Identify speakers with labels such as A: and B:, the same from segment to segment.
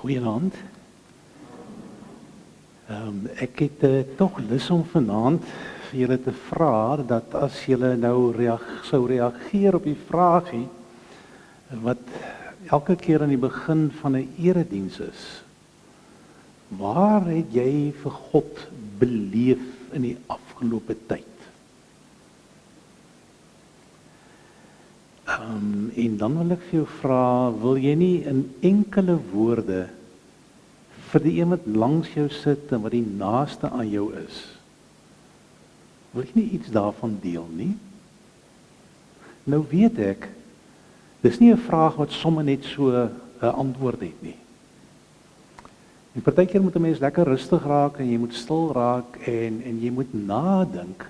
A: Goeienaand. Ek het tog lus om vanaand vir julle te vra dat as julle nou sou reageer op die vragie wat elke keer aan die begin van 'n erediens is. Waar het jy vir God beleef in die afgelope tyd? En dan wil ek vir jou vra, wil jy nie in enkele woorde vir die een wat langs jou sit en wat die naaste aan jou is, wil jy nie iets daarvan deel nie? Nou weet ek, dis nie 'n vraag wat sommer net so 'n antwoord het nie. En partykeer moet 'n mens lekker rustig raak en jy moet stil raak en jy moet nadink.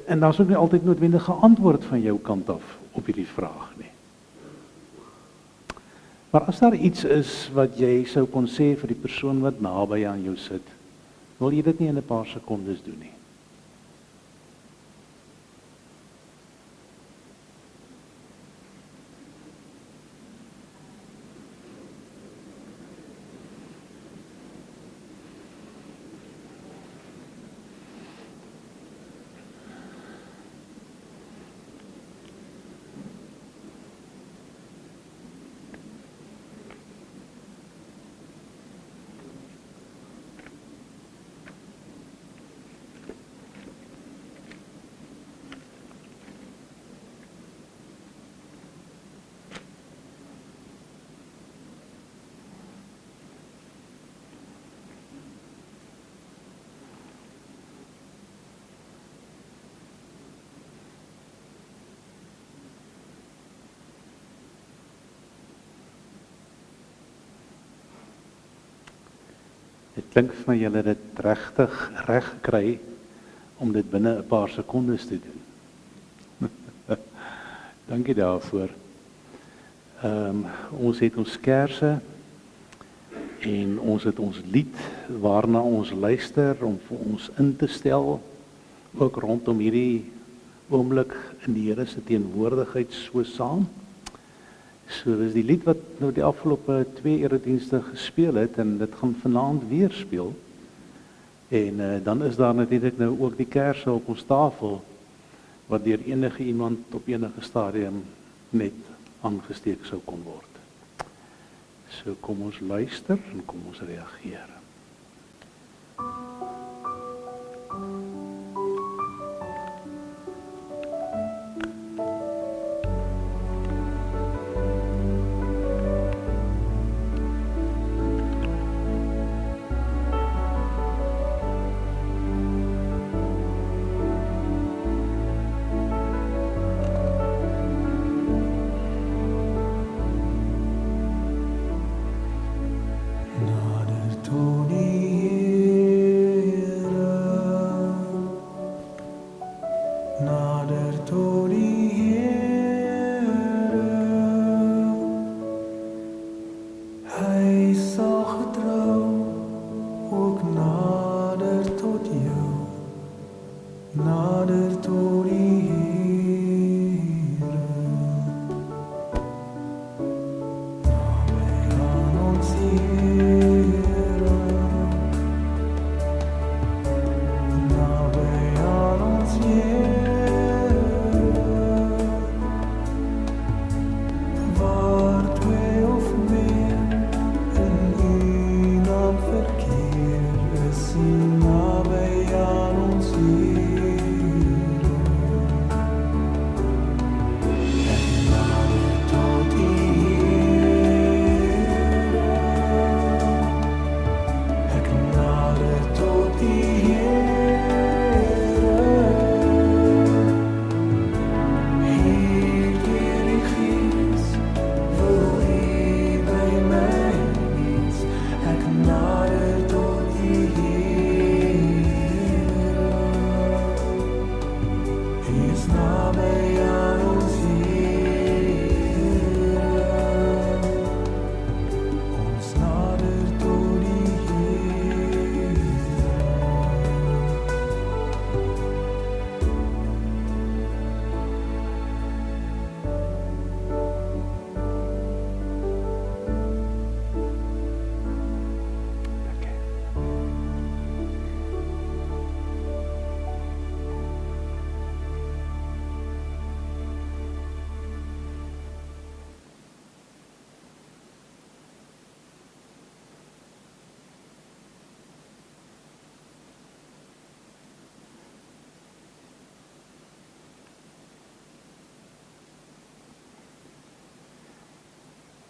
A: En daar's ook nie altyd noodwendige antwoord van jou kant af op hierdie vraag nie. Maar as daar iets is wat jy sou kon sê vir die persoon wat naby aan jou sit, wil jy dit nie in 'n paar sekondes doen nie. Dit klink vir my julle dit regtig reg gekry om dit binne 'n paar sekondes te doen. Dankie daarvoor. Ons het ons kerse en ons het ons lied waarna ons luister om vir ons in te stel, ook rondom hierdie oomblik in die Here se teenwoordigheid so saam. So dis die lied wat nou die afgelope 2 eredienste gespeel het en dit gaan vanaand weer speel. En dan is daar natuurlik nou ook die kerse op ons tafel wat deur enige iemand op enige stadium net aangesteek sou kon word. So kom ons luister en kom ons reageer.
B: Nader tot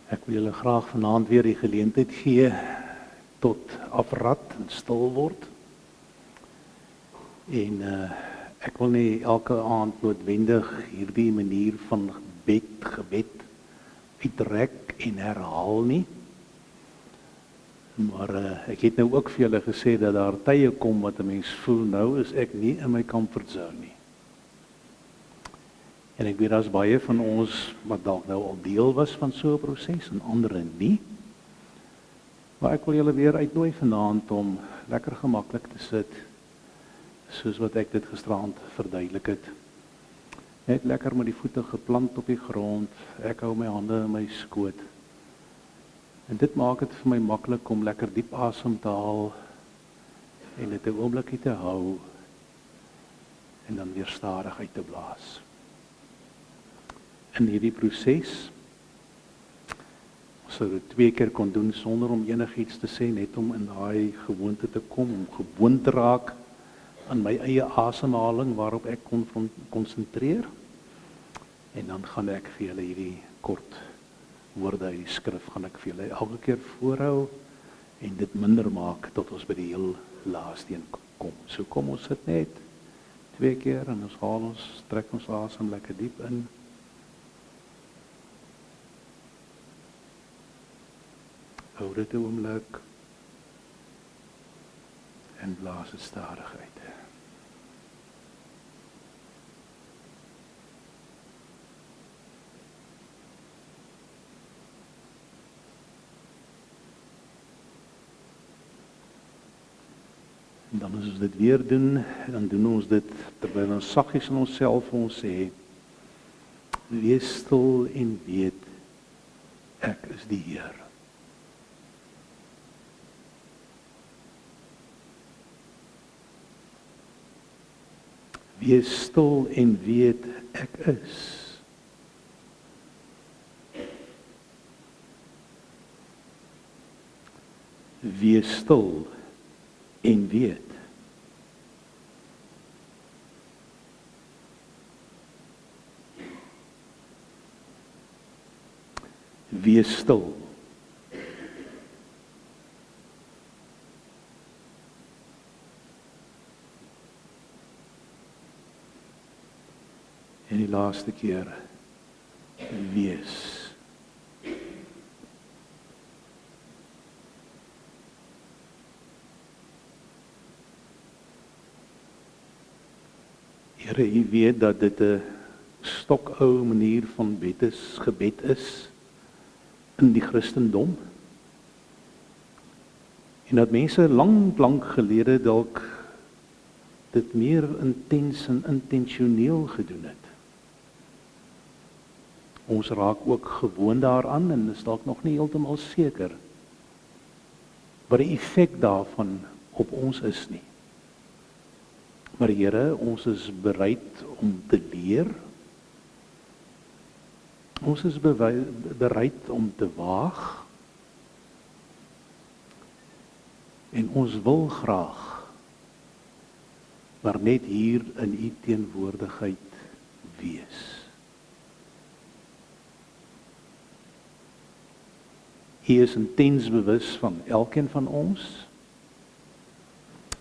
A: Ek wil julle graag vanaand weer die geleentheid gee tot afrad en stil word. En ek wil nie elke aand noodwendig hierdie manier van gebed uitrek en herhaal nie. Maar ek het nou ook vir julle gesê dat daar tye kom wat 'n mens voel, nou is ek nie in my comfort zone nie. En ek weet daar's baie van ons wat dalk nou al deel was van so 'n proses en ander nie. Maar ek wil julle weer uitnooi vanaand om lekker gemaklik te sit, soos wat ek dit gisteraand verduidelik het. Net lekker met die voete geplant op die grond, ek hou my hande in my skoot. En dit maak dit vir my maklik om lekker diep asem te haal en dit 'n oombliekie te hou en dan weer stadig uit te blaas. In hierdie proses sou dit 2 keer kon doen sonder om enigiets te sê, net om in daai gewoonte te kom, om gewoon te raak aan my eie asemhaling waarop ek kon konsentreer. En dan gaan ek vir julle hierdie kort woorde uit die skrif gaan ek vir julle elke keer voorhou en dit minder maak tot ons by die heel laaste een kom. So kom ons sit net 2 keer en ons haal ons, trek ons asem lekker diep in. Hou dit 'n oomblik en blaas dit stadig uit. En dan as ons dit weer doen, dan doen ons dit terwyl ons saggies in onsself vir ons sê, wees stil en weet, ek is die Heer. Wees stil en weet, ek is. Wees stil en weet. Wees stil. En die laaste keer, wees. Here, u weet dat dit 'n stokou manier van gebed is in die Christendom. En dat mense lank gelede dalk dit meer intens en intentioneel gedoen het. Ons raak ook gewoon daaraan en is dalk nog nie heeltemal seker wat die effek daarvan op ons is nie. Maar Here, ons is bereid om te leer. Ons is bereid om te waag. En ons wil graag, maar net hier in u teenwoordigheid wees. U is intens bewus van elkeen van ons.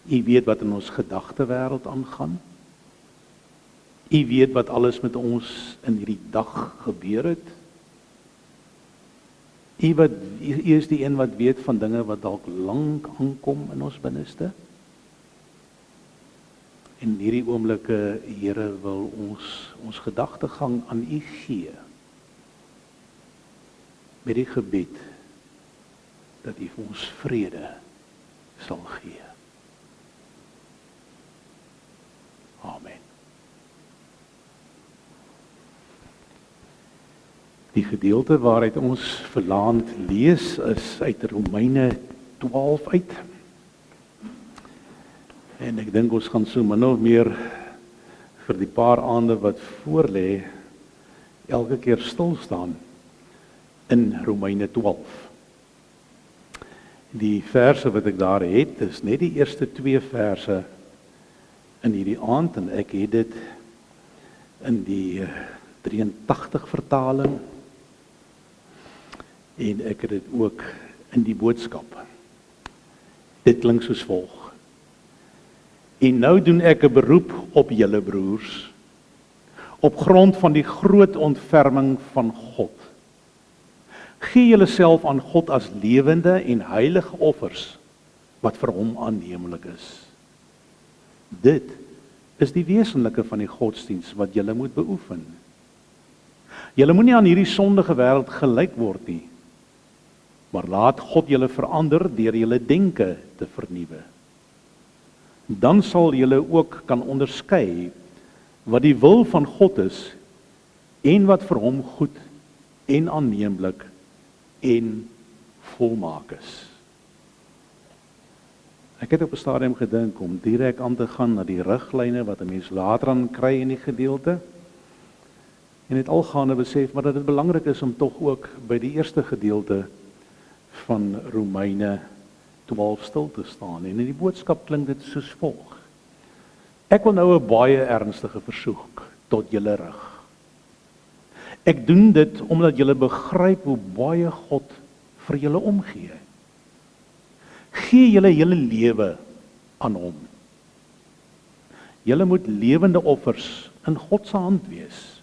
A: U weet wat in ons gedagtewêreld aangaan. U weet wat alles met ons in hierdie dag gebeur het. U is die een wat weet van dinge wat dalk lank aankom in ons binneste. En hierdie oomblikke, Here, wil ons gedagtegang aan u gee. Met die gebed dat u vir ons vrede sal gee. Amen. Die gedeelte waaruit ons vanaand lees is uit Romeine 12 uit. En ek dink ons gaan so min of meer vir die paar aande wat voorlê elke keer stil staan in Romeine 12. Die verse wat ek daar het, is net die eerste 2 verse in hierdie aand en ek het dit in die 83 vertaling En ek het dit ook in die boodskap. Dit klink soos volg. En nou doen ek 'n beroep op julle broers, op grond van die groot ontferming van God. Gee julleself aan God as lewende en heilige offers, wat vir hom aanneemlik is. Dit is die wesenlike van die godsdiens wat julle moet beoefen. Julle moenie aan hierdie sondige wêreld gelyk word nie, maar laat God julle verander deur julle denke te vernuwe. Dan sal julle ook kan onderskei wat die wil van God is en wat vir hom goed en aanneemlik en volmaak is. Ek het op 'n stadium gedink om direk aan te gaan na die riglyne wat 'n mens later aan kry in die gedeelte. En het algaande besef maar dat dit belangrik is om tog ook by die eerste gedeelte van Romeine 12 stil te staan. En in die boodskap klink dit soos volg. Ek wil nou 'n baie ernstige versoek tot julle rig. Ek doen dit omdat julle begryp hoe baie God vir julle omgee. Gee julle hele lewe aan hom. Julle moet lewende offers in God se hand wees.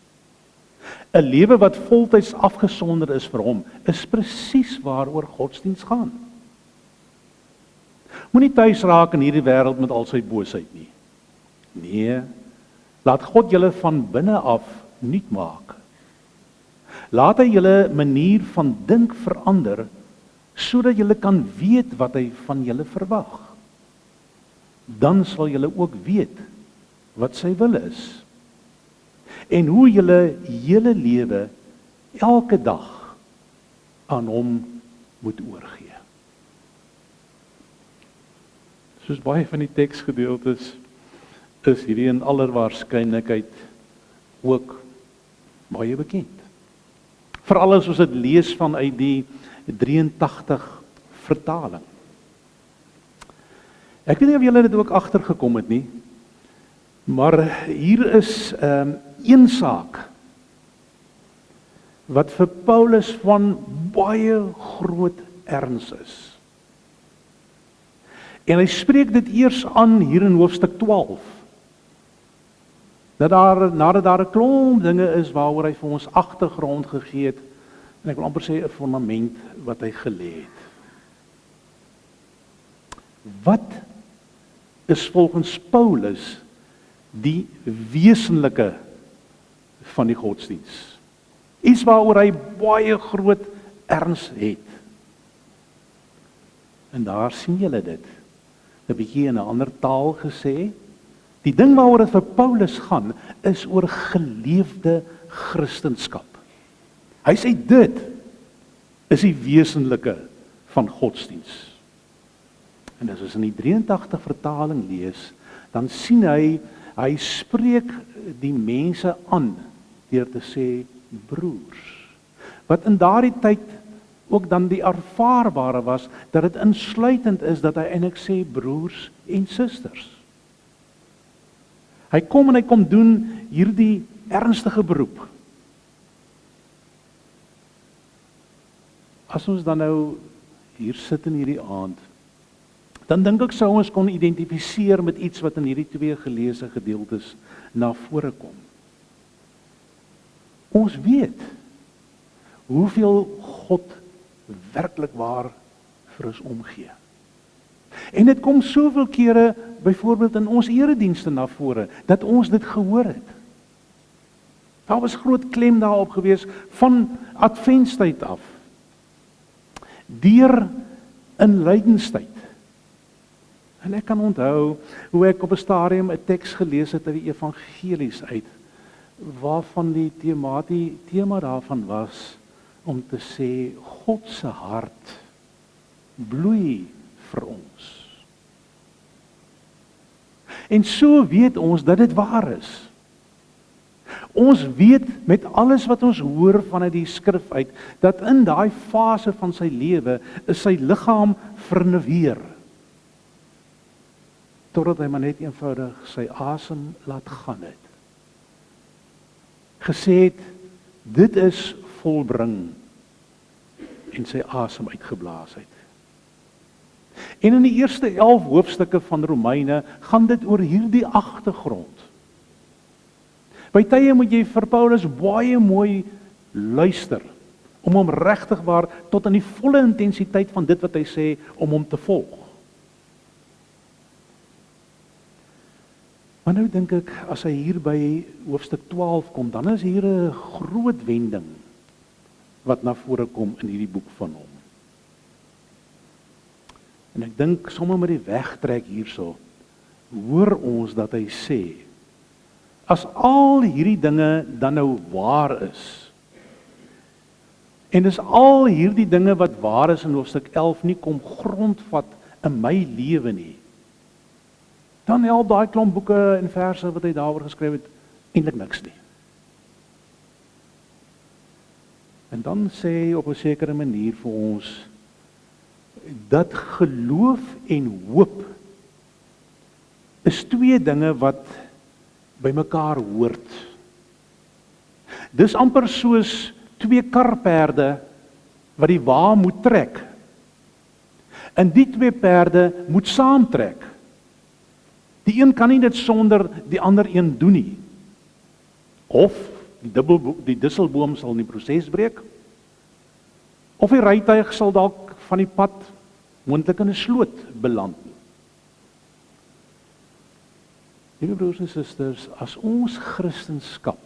A: 'n Lewe wat voltyds afgesonder is vir hom, is presies waaroor godsdiens gaan. Moenie tuis raak in hierdie wêreld met al sy boosheid nie. Nee, laat God julle van binne af nuut maak. Laat hy julle manier van dink verander, sodat julle kan weet wat hy van julle verwag. Dan sal julle ook weet wat sy wil is. En hoe julle hele lewe elke dag aan hom moet oorgee. Soos baie van die teksgedeeltes is hierdie in aller waarskynlikheid ook baie bekend. Veral as ons dit lees vanuit die 83 vertaling. Ek weet nie of julle dit ook agtergekom het nie, maar hier is een saak wat vir Paulus van baie groot erns is. En hy spreek dit eers aan hier in hoofstuk 12. Nadat daar 'n klomp dinge is waaroor hy vir ons agtergrond gegee het, en ek wil amper sê 'n fundament wat hy gelê het. Wat is volgens Paulus die wesenlike van die godsdiens? Iets waaroor hy baie groot erns het. En daar sien julle dit. 'n bietjie in 'n ander taal gesê. Die ding waaroor dit vir Paulus gaan, is oor geleefde Christendom. Hy sê dit is die wesenlike van godsdiens. En as ons in die 83 vertaling lees, dan sien hy spreek die mense aan deur te sê broers. Wat in daardie tyd ook dan die ervaarbare was, dat dit insluitend is dat hy eintlik sê broers en susters. Hy kom doen hierdie ernstige beroep. As ons dan nou hier sit in hierdie aand, dan dink ek sou ons kon identifiseer met iets wat in hierdie twee geleesde gedeeltes na vore kom. Ons weet hoeveel God werklik waar vir ons omgee. En dit kom soveel kere, byvoorbeeld in ons eredienste na vore, dat ons dit gehoor het. Daar was groot klem daarop gewees van adventstyd af. Deur in lydenstyd. En ek kan onthou hoe ek op 'n stadium 'n teks gelees het uit die evangelies uit, waarvan die tema daarvan was om te sê God se hart bloei vir ons. En so weet ons dat dit waar is. Ons weet met alles wat ons hoor vanuit die skrif uit, dat in daai fase van sy lewe is sy liggaam vernuweer. Totdat hy maar net eenvoudig sy asem laat gaan het. Gesê het, dit is volbring. en sy asem uitgeblaas het. En in die eerste 11 hoofstukke van Romeine gaan dit oor hierdie agtergrond. By tye moet jy vir Paulus baie mooi luister, om hom regtig waar tot in die volle intensiteit van dit wat hy sê, om hom te volg. Maar nou dink ek, as hy hier by hoofstuk 12 kom, dan is hier 'n groot wending wat na vore kom in hierdie boek van hom. En ek dink sommer met die wegtrek hierso, hoor ons dat hy sê, as al hierdie dinge dan nou waar is, en dis al hierdie dinge wat waar is in hoofstuk 11 nie kom grondvat in my lewe nie, dan help daai klomp boeke en verse wat hy daaroor geskryf het eintlik niks nie. En dan sê hy op 'n sekere manier vir ons dat geloof en hoop is twee dinge wat by mekaar hoort. Dis amper soos twee karperde wat die wa moet trek. En die twee perde moet saamtrek. Die een kan nie dit sonder die ander een doen nie. Of die disselboom sal in die proses breek, of die rytuig sal dalk van die pad moontlik in 'n sloot beland. Liewe broers en susters, as ons Christendom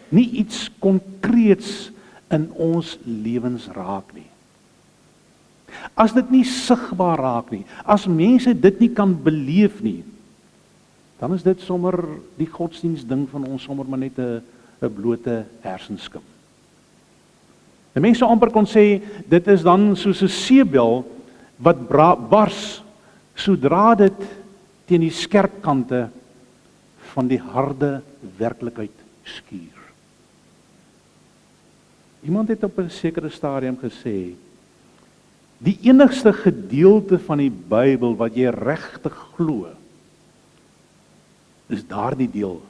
A: nie iets konkreets in ons lewens raak nie, as dit nie sigbaar raak nie, as mense dit nie kan beleef nie, dan is dit sommer die godsdiensding van ons sommer maar net 'n blote hersenskim. Die mense amper kon sê, dit is dan soos 'n seebel wat bars sodra dit teen die skerp kante van die harde werklikheid skuur. Iemand het op 'n sekere stadium gesê, die enigste gedeelte van die Bybel wat jy regtig glo, is daardie deel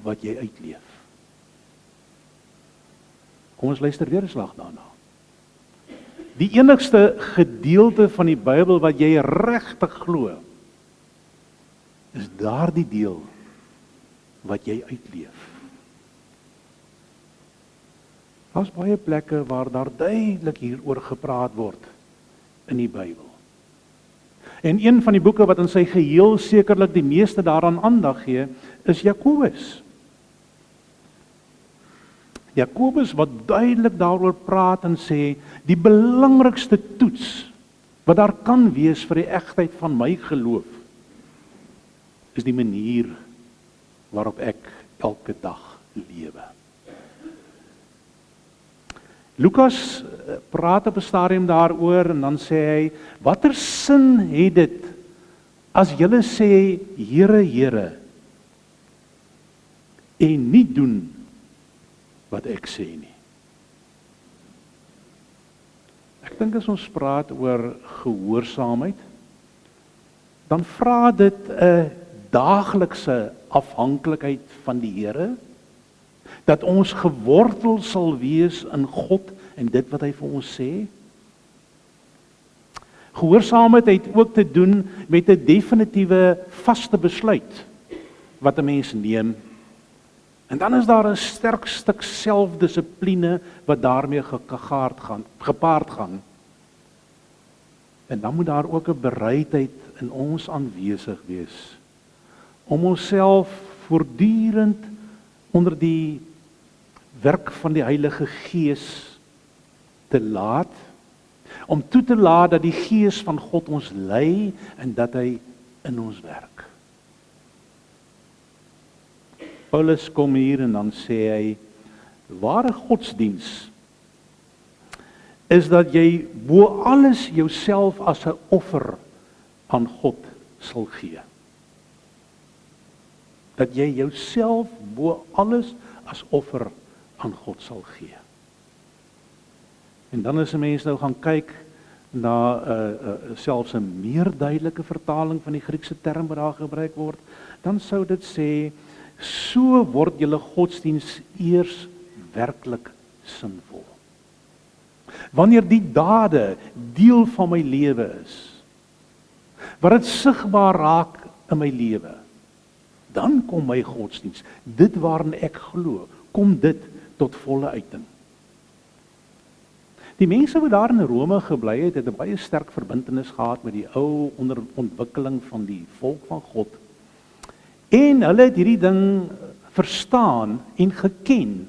A: wat jy uitleef. Kom ons luister weer 'n slag daarna. Die enigste gedeelte van die Bybel wat jy regtig glo, is daardie deel wat jy uitleef. Daar's baie plekke waar daar duidelik hieroor gepraat word in die Bybel. En een van die boeke wat in sy geheel sekerlik die meeste daaraan aandag gee, is Jakobus. Jakobus wat duidelik daaroor praat en sê, die belangrikste toets wat daar kan wees vir die egtheid van my geloof, is die manier waarop ek elke dag lewe. Lukas praat op 'n stadium daaroor en dan sê hy, watter sin het dit as julle sê, Here, Here, en nie doen wat ek sê nie. Ek dink as ons praat oor gehoorsaamheid, dan vra dit 'n daaglikse afhanklikheid van die Here, dat ons gewortel sal wees in God en dit wat hy vir ons sê. Gehoorsaamheid het ook te doen met 'n definitiewe vaste besluit wat 'n mens neem. En dan is daar 'n sterk stuk selfdissipline wat daarmee gepaard gaan. En dan moet daar ook 'n bereidheid in ons aanwesig wees om onsself voortdurend onder die werk van die Heilige Gees te laat, om toe te laat dat die Gees van God ons lei en dat hy in ons werk. Paulus kom hier en dan sê hy, ware godsdiens is dat jy bo alles jouself as 'n offer aan God sal gee. Dat jy jouself bo alles as offer aan God sal gee. En dan as 'n mens nou gaan kyk na selfs 'n meer duidelike vertaling van die Griekse term wat daar gebruik word, dan sou dit sê, so word julle godsdiens eers werklik sinvol. Wanneer die dade deel van my lewe is, wat dit sigbaar raak in my lewe, dan kom my godsdiens, dit waarin ek glo, kom dit tot volle uiting. Die mense wat daar in Rome gebly het, het 'n baie sterk verbintenis gehad met die ou onderontwikkeling van die volk van God. En hulle het hierdie ding verstaan en geken,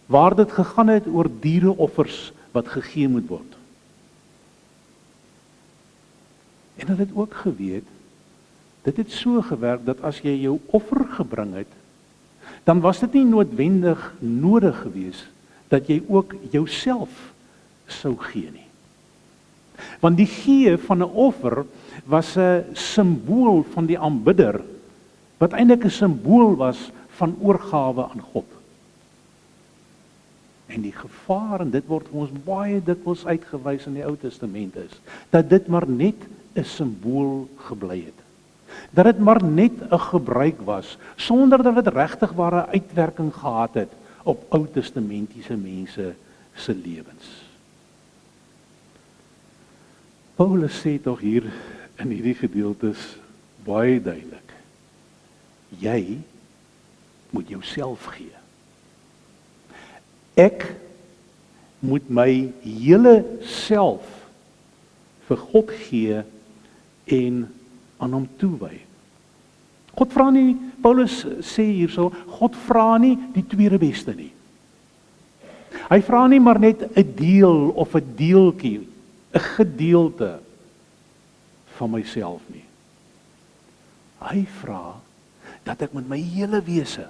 A: waar dit gegaan het oor diereoffers wat gegee moet word. En hulle het ook geweet, dit het so gewerk dat as jy jou offer gebring het, dan was dit nie noodwendig nodig gewees dat jy ook jouself sou gee nie. Want die gee van 'n offer was 'n simbool van die aanbidder, wat eintlik 'n simbool was van oorgawe aan God. En die gevaar, en dit word vir ons baie dikwels uitgewys in die Ou Testament is, dat dit maar net 'n simbool gebly het. Dat dit maar net 'n gebruik was, sonder dat dit regtig ware uitwerking gehad het op Ou Testamentiese mense se lewens. Paulus sê tog hier in hierdie gedeeltes baie duidelik, jy moet jouself gee. Ek moet my hele self vir God gee en aan hom toewy. God vra nie, Paulus sê hierso, God vra nie die tweede beste nie. Hy vra nie maar net 'n deel of 'n deeltjie, 'n gedeelte van myself nie. Hy vra dat ek met my hele wese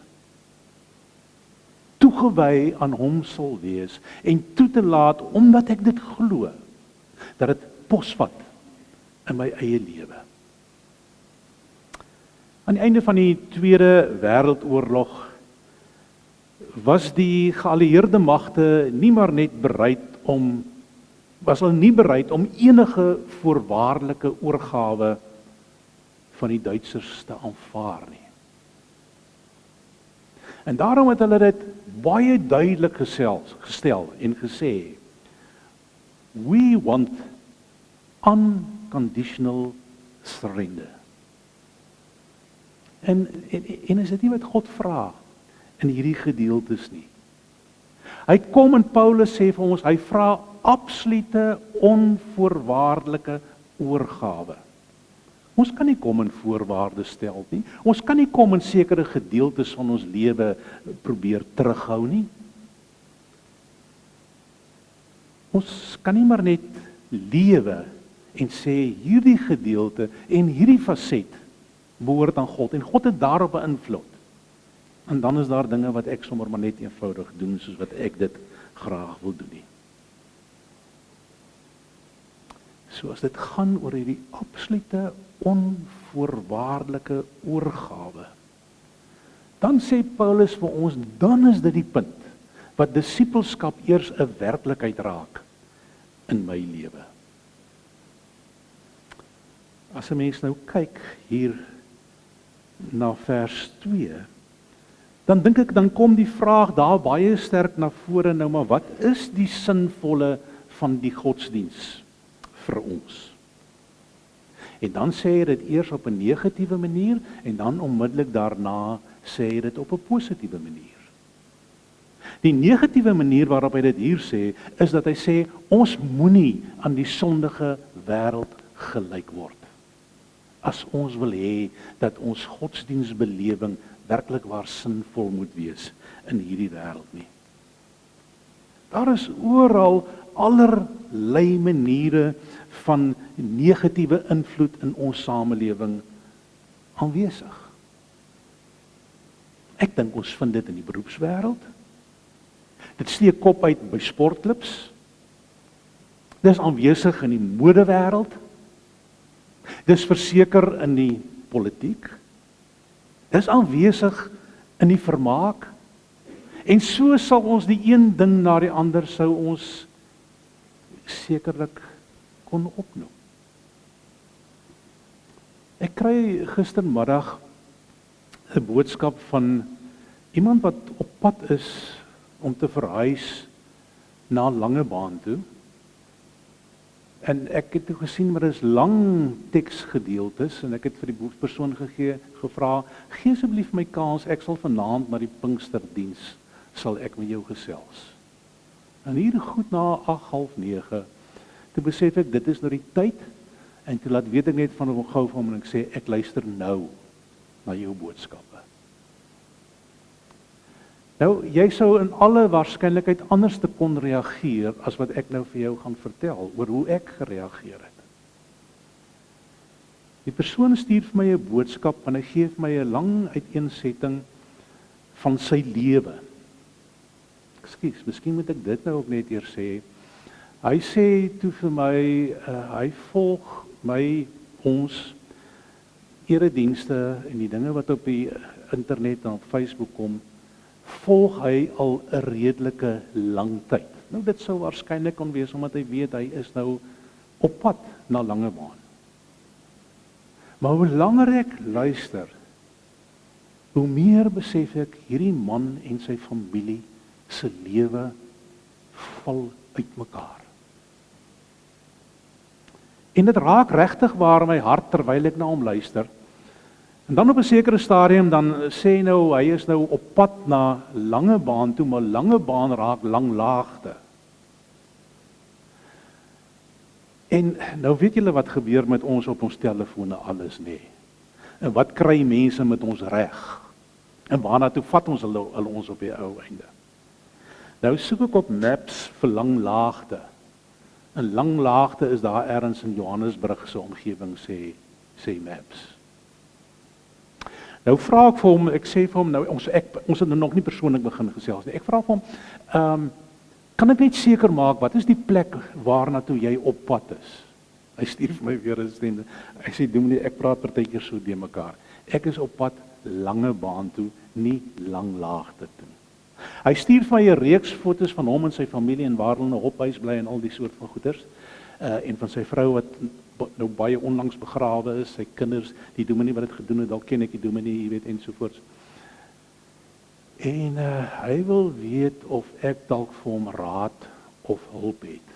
A: toegewy aan hom sal wees en toe te laat, omdat ek dit glo, dat dit posvat in my eie lewe. Aan die einde van die Tweede Wêreldoorlog was die geallieerde magte nie maar net was hulle nie bereid om enige voorwaardelike oorgawe van die Duitsers te aanvaar nie. En daarom het hulle dit baie duidelik gestel en gesê, we want unconditional surrender. En is dit nie wat God vra in hierdie gedeeltes nie. Hy kom en Paulus sê vir ons, hy vra absolute onvoorwaardelike oorgawe. Ons kan nie kom en voorwaardes stel nie. Ons kan nie kom en sekere gedeeltes van ons lewe probeer terughou nie. Ons kan nie maar net lewe en sê hierdie gedeelte en hierdie faset behoort aan God en God het daarop 'n invloed. En dan is daar dinge wat ek sommer maar net eenvoudig doen soos wat ek dit graag wil doen nie. So as dit gaan oor hierdie absolute onvoorwaardelike oorgawe, dan sê Paulus vir ons, dan is dit die punt wat disippelskap eers 'n werklikheid raak in my lewe. As 'n mens nou kyk hier na vers 2, dan dink ek, dan kom die vraag daar baie sterk na vore nou, maar wat is die sinvolle van die godsdiens vir ons? En dan sê hy dit eers op 'n negatiewe manier en dan onmiddellik daarna sê hy dit op 'n positiewe manier. Die negatiewe manier waarop hy dit hier sê, is dat hy sê ons moenie aan die sondige wêreld gelyk word. As ons wil hê dat ons godsdiensbelewing werklik waar sinvol moet wees in hierdie wêreld nie. Daar is oral allerlei maniere van negatiewe invloed in ons samelewing aanwesig. Ek dink ons vind dit in die beroepswêreld. Dit steek kop uit by sportklubs. Dis aanwesig in die modewêreld. Dis verseker in die politiek. Dis aanwesig in die vermaak. En so sal ons die een ding na die ander sou ons sekerlik kon opnoem. Ek kry gistermiddag 'n boodskap van iemand wat op pad is om te verhuis na Langebaan toe. En ek het toe gesien, maar is lang teksgedeeltes, en ek het vir die persoon gevra, gee asseblief my kans, ek sal vanaand na die Pinksterdiens, sal ek met jou gesels. En hier goed na 8:30, toe besef ek, dit is nou die tyd, en toe laat weet ek net van gou van hom, en ek sê, ek luister nou na jou boodskappe. Nou, jy sou in alle waarskynlikheid anders te kon reageer, as wat ek nou vir jou gaan vertel, oor hoe ek gereageer het. Die persoon stuur vir my 'n boodskap, en hy gee vir my 'n lang uiteensetting van sy lewe. Ekskuus, miskien moet ek dit nou ook net eers sê. Hy sê toe vir my, hy volg ons eredienste en die dinge wat op die internet en op Facebook kom, volg hy al 'n redelike lang tyd. Nou dit sou waarskynlik kon wees omdat hy weet hy is nou op pad na Langebaan. Maar hoe langer ek luister, hoe meer besef ek hierdie man en sy familie se lewe val uitmekaar. En dit raak regtig waar my hart terwyl ek na hom luister. En dan op 'n sekere stadium dan sê nou hy is nou op pad na Langebaan toe, maar Langebaan raak Langlaagte. En nou weet julle wat gebeur met ons op ons telefone alles, nê. En wat kry mense met ons reg? En waarna toe vat ons hulle ons op die ou einde? Nou soek ek op Maps vir Langlaagte. En Langlaagte is daar ergens in Johannesburg se omgewing, sê Maps. Nou vra ek vir hom, ek sê vir hom, nou ons het nog nie persoonlik begin gesels nie. Ek vra vir hom, kan ek net seker maak, wat is die plek waarna toe jy op pad is? Hy stuur vir my weer 'n stem. Hy sê, Dominee, ek praat partykeer so de mekaar. Ek is op pad Langebaan toe, nie Langlaagte toe. Hy stuur vir my 'n reeks foto's van hom en sy familie en waar hulle in 'n hophuis bly en al die soort van goeders. En van sy vrou wat nou baie onlangs begrawe is, sy kinders, die dominee wat dit gedoen het, dalk ken ek die dominee, jy weet, ensovoorts. En hy wil weet of ek dalk vir hom raad of hulp het.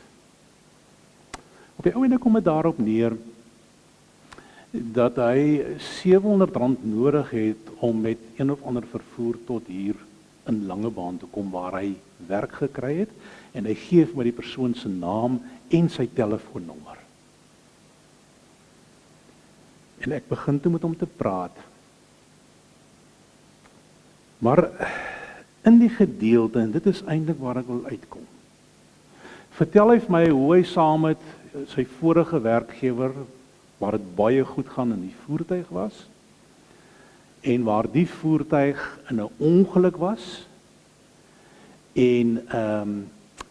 A: Op die ou ende kom dit daarop neer dat hy R700 nodig het om met een of ander vervoer tot hier in Langebaan te kom waar hy werk gekry het, en hy gee vir my die persoon se naam en sy telefoonnommer. En ek begin toe met hom te praat. Maar in die gedeelte, en dit is eintlik waar ek wil uitkom, vertel hy vir my hoe hy saam met sy vorige werkgewer, waar dit baie goed gaan in die voertuig was, en waar die voertuig in 'n ongeluk was, en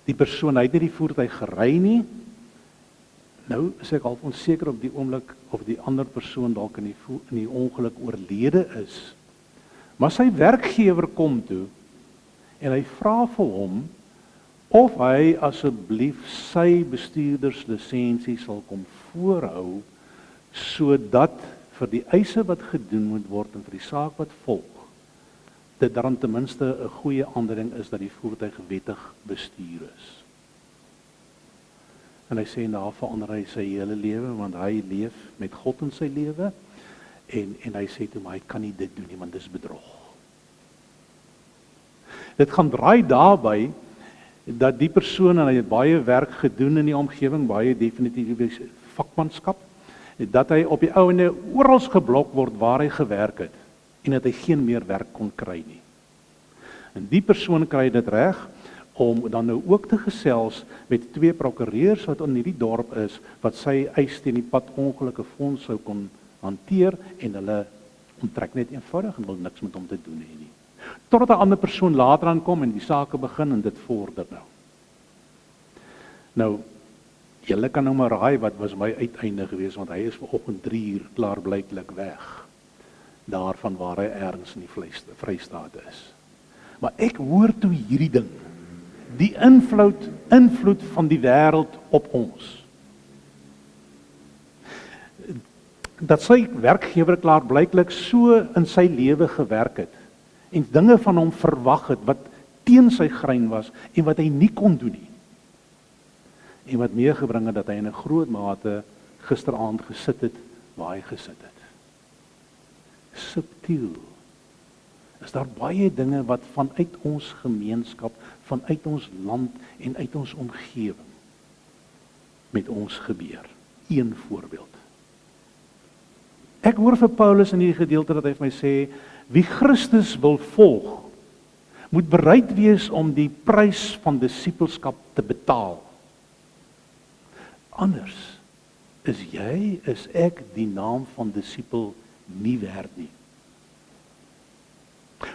A: die persoon, hy het nie die voertuig gery nie. Nou is ek half onseker op die oomblik of die ander persoon dalk in die ongeluk oorlede is. Maar sy werkgewer kom toe en hy vra vir hom of hy asseblief sy bestuurderslisensie sal kom voorhou, sodat vir die eise wat gedoen moet word en vir die saak wat volg, dit dan ten minste 'n goeie aanduiding is dat die voertuig wettig bestuur is. En hy sê, daar verander hy sy hele lewe, want hy leef met God in sy lewe, en hy sê toe, maar hy kan nie dit doen nie, want dis bedrog. Dit gaan draai daarby, dat die persoon, en hy het baie werk gedoen in die omgewing, baie definitief vakmanskap, dat hy op die ou ende oral geblok word waar hy gewerk het, en dat hy geen meer werk kon kry nie. En die persoon kry dit reg, om dan nou ook te gesels met 2 prokureurs wat in hierdie dorp is, wat sy eis teen die pad ongelukke fonds sou kon hanteer, en hulle onttrek net eenvoudig en wil niks met hom te doen hê nie. Totdat 'n ander persoon later aankom en die sake begin en dit vorder nou. Nou, julle kan nou maar raai wat was my uiteinde gewees, want hy is vanoggend 3 uur klaarblyklik weg, daarvan waar hy ergens in die Vrystaat is. Maar ek hoor toe hierdie ding, die invloed van die wêreld op ons. Dat sy werkgewer klaarblyklik so in sy lewe gewerk het, en dinge van hom verwag het, wat teen sy grein was, en wat hy nie kon doen nie. en wat meegebring het dat hy in 'n groot mate gisteraand gesit het waar hy gesit het. Subtiel. Is daar baie dinge wat vanuit ons gemeenskap, vanuit ons land en uit ons omgewing met ons gebeur. Een voorbeeld. Ek hoor vir Paulus in hierdie gedeelte dat hy vir my sê, wie Christus wil volg, moet bereid wees om die prys van disippelskap te betaal. Anders is ek die naam van disipel nie werd nie.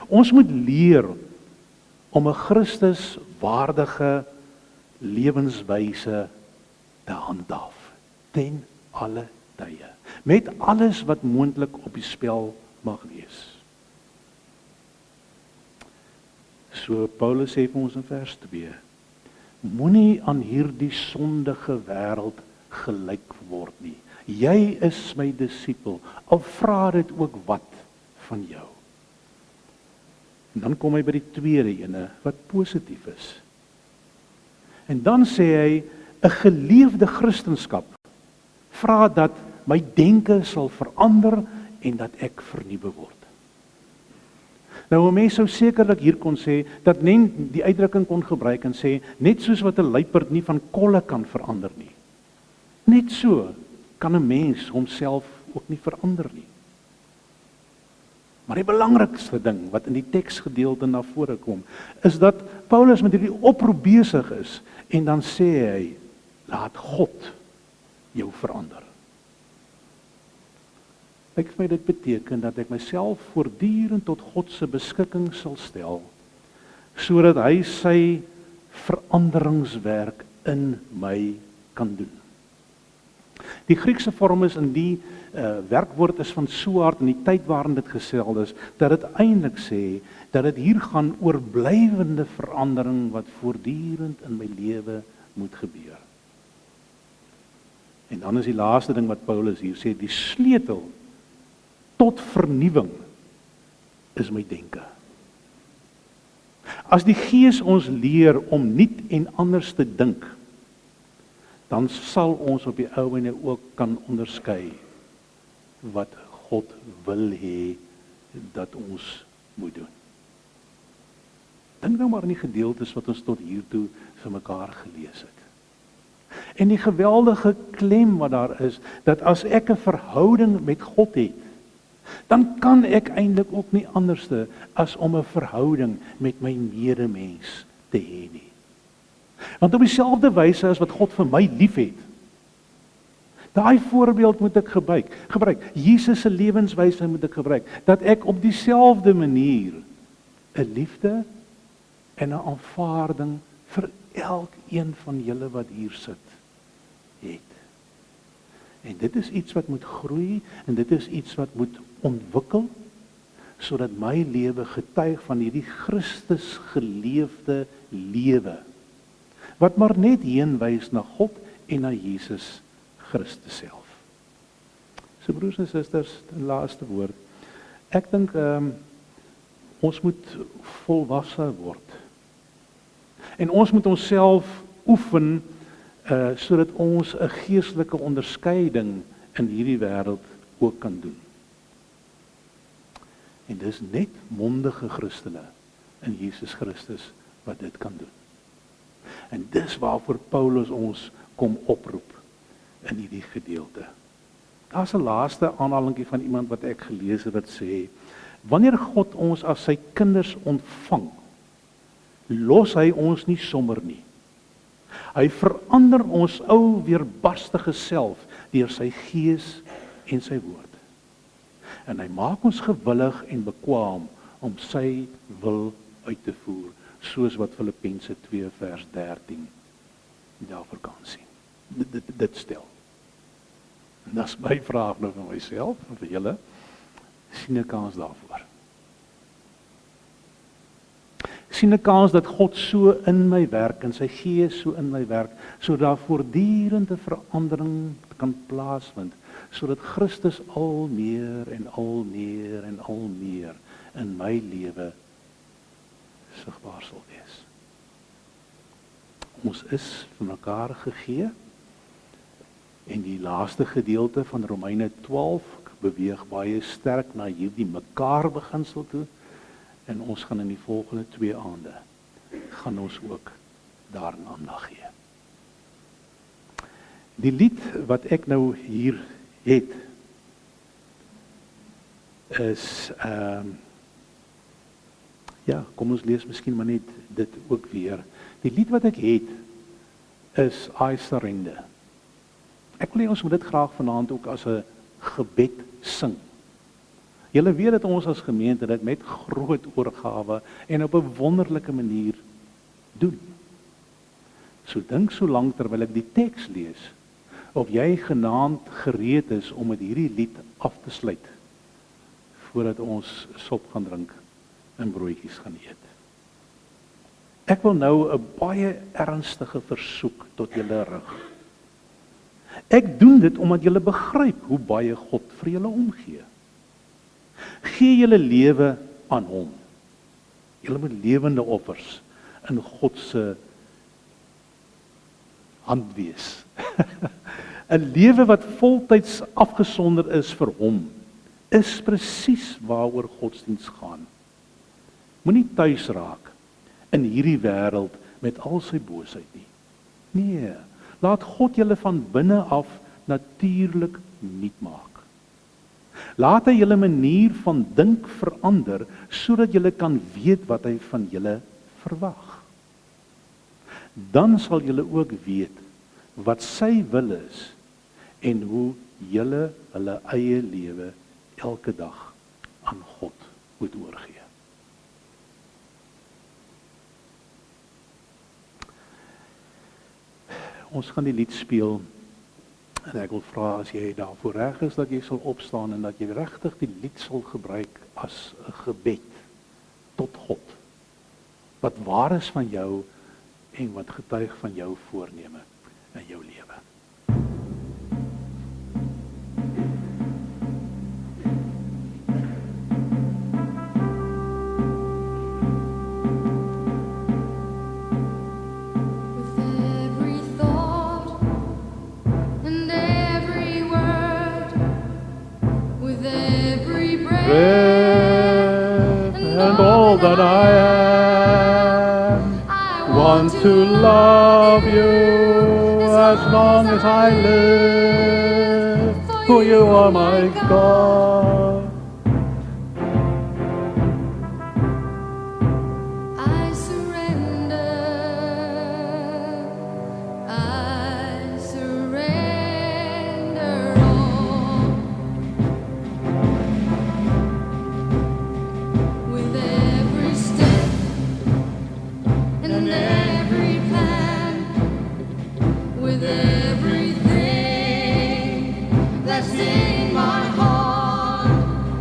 A: Ons moet leer om 'n Christus waardige lewenswyse te handhaaf ten alle tye, met alles wat moontlik op die spel mag wees. So Paulus sê vir ons in vers 2, moenie aan hierdie sondige wêreld gelyk word nie. Jy is my disipel, al vra dit ook wat van jou. En dan kom hy by die tweede ene wat positief is. En dan sê hy, 'n geleefde Christenskap vra dat my denke sal verander en dat ek vernuwe word. Nou 'n mens sou sekerlik hier kon sê dat net die uitdrukking kon gebruik en sê net soos wat 'n luiperd nie van kolle kan verander nie. Net so kan 'n mens homself ook nie verander nie. Maar die belangrikste ding wat in die teksgedeelte na vore kom, is dat Paulus met hierdie oproep besig is en dan sê hy, laat God jou verander. Ek vir my dit beteken dat ek myself voortdurend tot God se beskikking sal stel, sodat hy sy veranderingswerk in my kan doen. Die Griekse vorm is in die werkwoord is van so hard in die tyd waarin dit geseld is, dat dit eintlik sê, dat dit hier gaan oor blywende verandering wat voortdurend in my lewe moet gebeur. En dan is die laaste ding wat Paulus hier sê, die sleutel tot vernuwing is my denke. As die Gees ons leer om nuut en anders te dink, dan sal ons op die ou ene ook kan onderskei wat God wil hê dat ons moet doen. Dink nou maar aan die gedeeltes wat ons tot hiertoe vir mekaar gelees het. En die geweldige klem wat daar is, dat as ek 'n verhouding met God het, dan kan ek eintlik ook nie anderste as om 'n verhouding met my medemens te hê nie. Want op dieselfde wyse as wat God vir my liefhet, daai voorbeeld moet ek gebruik. Jesus se lewenswyse moet ek gebruik, dat ek op dieselfde manier 'n liefde en 'n aanvaarding vir elkeen van julle wat hier sit het. En dit is iets wat moet groei en dit is iets wat moet ontwikkel sodat my lewe getuig van hierdie Christus geleefde lewe wat maar net heen wys na God en na Jesus Christus self. So broers en susters, die laaste woord. Ek dink ons moet volwasse word. En ons moet onsself oefen sodat ons 'n geestelike onderskeiding in hierdie wêreld ook kan doen. En dis net mondige Christene in Jesus Christus wat dit kan doen. En dis waarvoor Paulus ons kom oproep in hierdie gedeelte. Daar's 'n laaste aanhalingkie van iemand wat ek gelees het wat sê, wanneer God ons as sy kinders ontvang, los hy ons nie sommer nie. Hy verander ons ou weerbarstige self deur sy Gees en sy woord. En hy maak ons gewillig en bekwaam om sy wil uit te voer, soos wat Filippense 2 vers 13 daarvoor kan sien. Dit stel. En dis my vraag nou vir myself en vir julle, sien 'n kans daarvoor. Sien 'n kans dat God so in my werk en sy Gees so in my werk, sodat daar voortdurende verandering kan plaasvind, sodat Christus al meer en al meer en al meer in my lewe sigbaar sal wees. Ons is vir mekaar gegee. En die laaste gedeelte van Romeine 12 beweeg baie sterk na hierdie mekaar beginsel toe. En ons gaan in die volgende 2 aande gaan ons ook daarin aandag gee. Die lied wat ek nou hier het is ja, kom ons lees miskien maar net dit ook weer. Die lied wat ek het is I Surrender. Ek wil hê ons moet dit graag vanaand ook as 'n gebed sing. Julle weet dat ons as gemeente dit met groot oorgawe en op 'n wonderlike manier doen. So dink so lank terwyl ek die teks lees, of jy genaamd gereed is om met hierdie lied af te sluit, voordat ons sop gaan drink en broodjies gaan eet. Ek wil nou 'n baie ernstige versoek tot julle rig. Ek doen dit omdat julle begryp hoe baie God vir julle omgee. Gee julle lewe aan hom. Julle moet lewende offers in God se hand wees. 'n lewe wat voltyds afgesonder is vir hom, is presies waaroor godsdiens gaan. Moenie tuis raak in hierdie wêreld met al sy boosheid nie. Nee, laat God julle van binne af natuurlik nuut maak. Laat hy julle manier van dink verander, sodat julle kan weet wat hy van julle verwag. Dan sal julle ook weet wat sy wil is en hoe julle hulle eie lewe elke dag aan God moet oorgee. Ons gaan die lied speel en ek wil vra as jy daarvoor reg is dat jy sal opstaan en dat jy regtig die lied sal gebruik as 'n gebed tot God. Wat waar is van jou en wat getuig van jou voorneme in jou lewe. And all that I am, want to love you as long as I live, for you are my God.
B: I surrender all. With every step and every plan, with everything that's in my heart,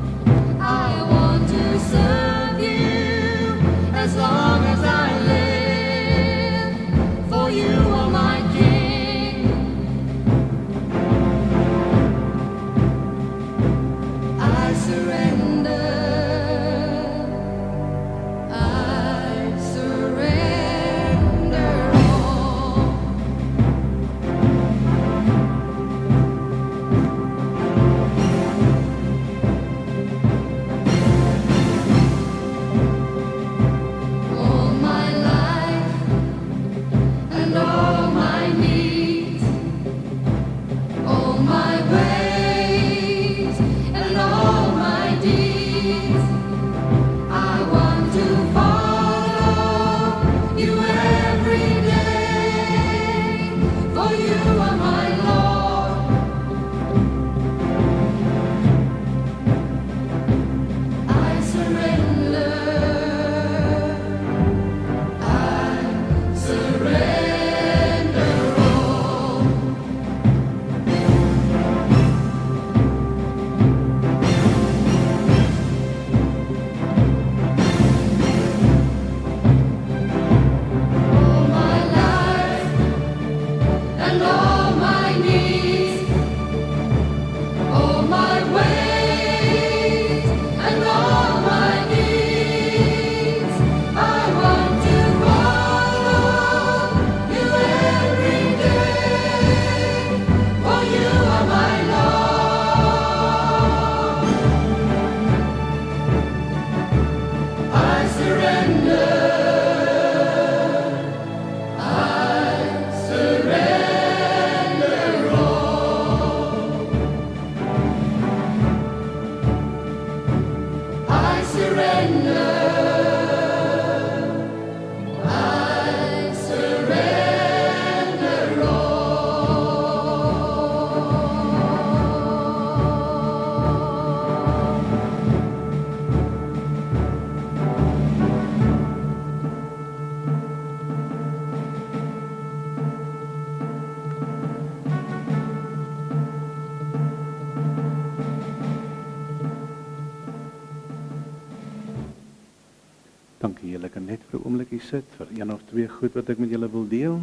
A: Dankie julle, kan net vir 'n oombliekie sit vir een of twee goed wat ek met julle wil deel.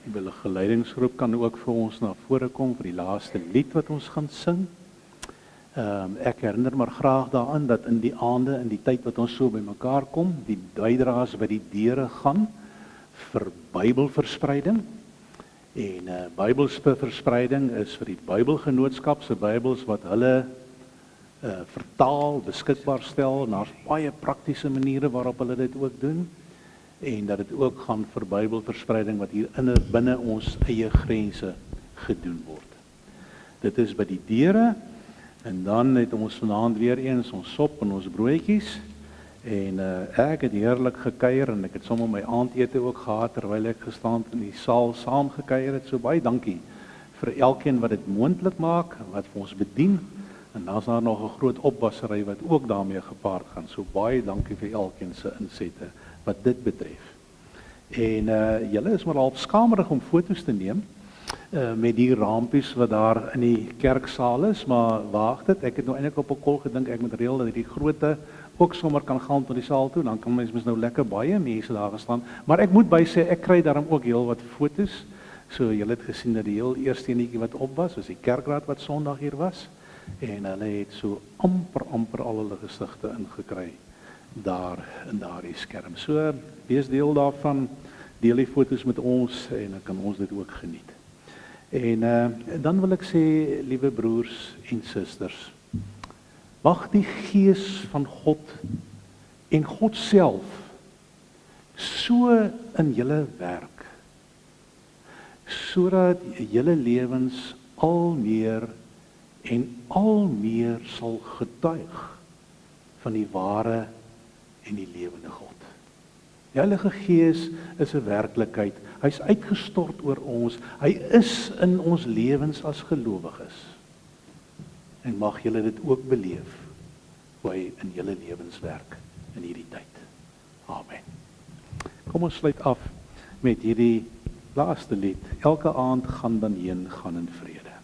A: Die begeleidingsgroep kan ook vir ons na vore kom vir die laaste lied wat ons gaan sing. Ek herinner maar graag daaraan dat in die aande, in die tyd wat ons so bymekaar kom, die bydraes by die deure gaan vir Bybelverspreiding. En Bybelverspreiding is vir die Bybelgenootskap se Bybels wat hulle vertaal, beskikbaar stel, en daar's baie praktiese maniere waarop hulle dit ook doen, en dat dit ook gaan vir Bybelverspreiding wat hier binne ons eie grense gedoen word. Dit is by die deure, en dan het ons vanaand weer eens ons sop en ons broodjies, en ek het heerlik gekuier, en ek het sommer my aandete ook gehad, terwyl ek gestaan in die saal saam gekuier het, so baie dankie vir elkeen wat dit moontlik maak, wat vir ons bedien, en dan is daar nog 'n groot opwassery wat ook daarmee gepaard gaan, so baie dankie vir elkeen se insette wat dit betref. En julle is maar half skamerig om foto's te neem, met die rampies wat daar in die kerksaal is, maar waag dit, ek het nou eintlik op 'n kol gedink, ek moet reël dat die grootte ook sommer kan gaan tot die saal toe, dan kan mens nou lekker baie mense daar gestaan, maar ek moet by sê, ek kry daarom ook heel wat foto's, so julle het gesien dat die heel eerste enetjie wat op was die kerkraad wat Sondag hier was, en hulle het so amper al hulle gesigte ingekry daar in daardie skerm. So, wees deel daarvan, deel die foto's met ons, en dan kan ons dit ook geniet. En dan wil ek sê, liewe broers en susters, mag die Gees van God en God self so in julle werk, sodat julle lewens al meer en al meer sal getuig van die ware en die lewende God. Die Heilige Gees is 'n werklikheid. Hy's uitgestort oor ons. Hy is in ons lewens as gelowiges. En mag julle dit ook beleef, hoe hy in julle lewens werk in hierdie tyd. Amen. Kom ons sluit af met hierdie laaste lied. Elke aand gaan dan heen, gaan in vrede.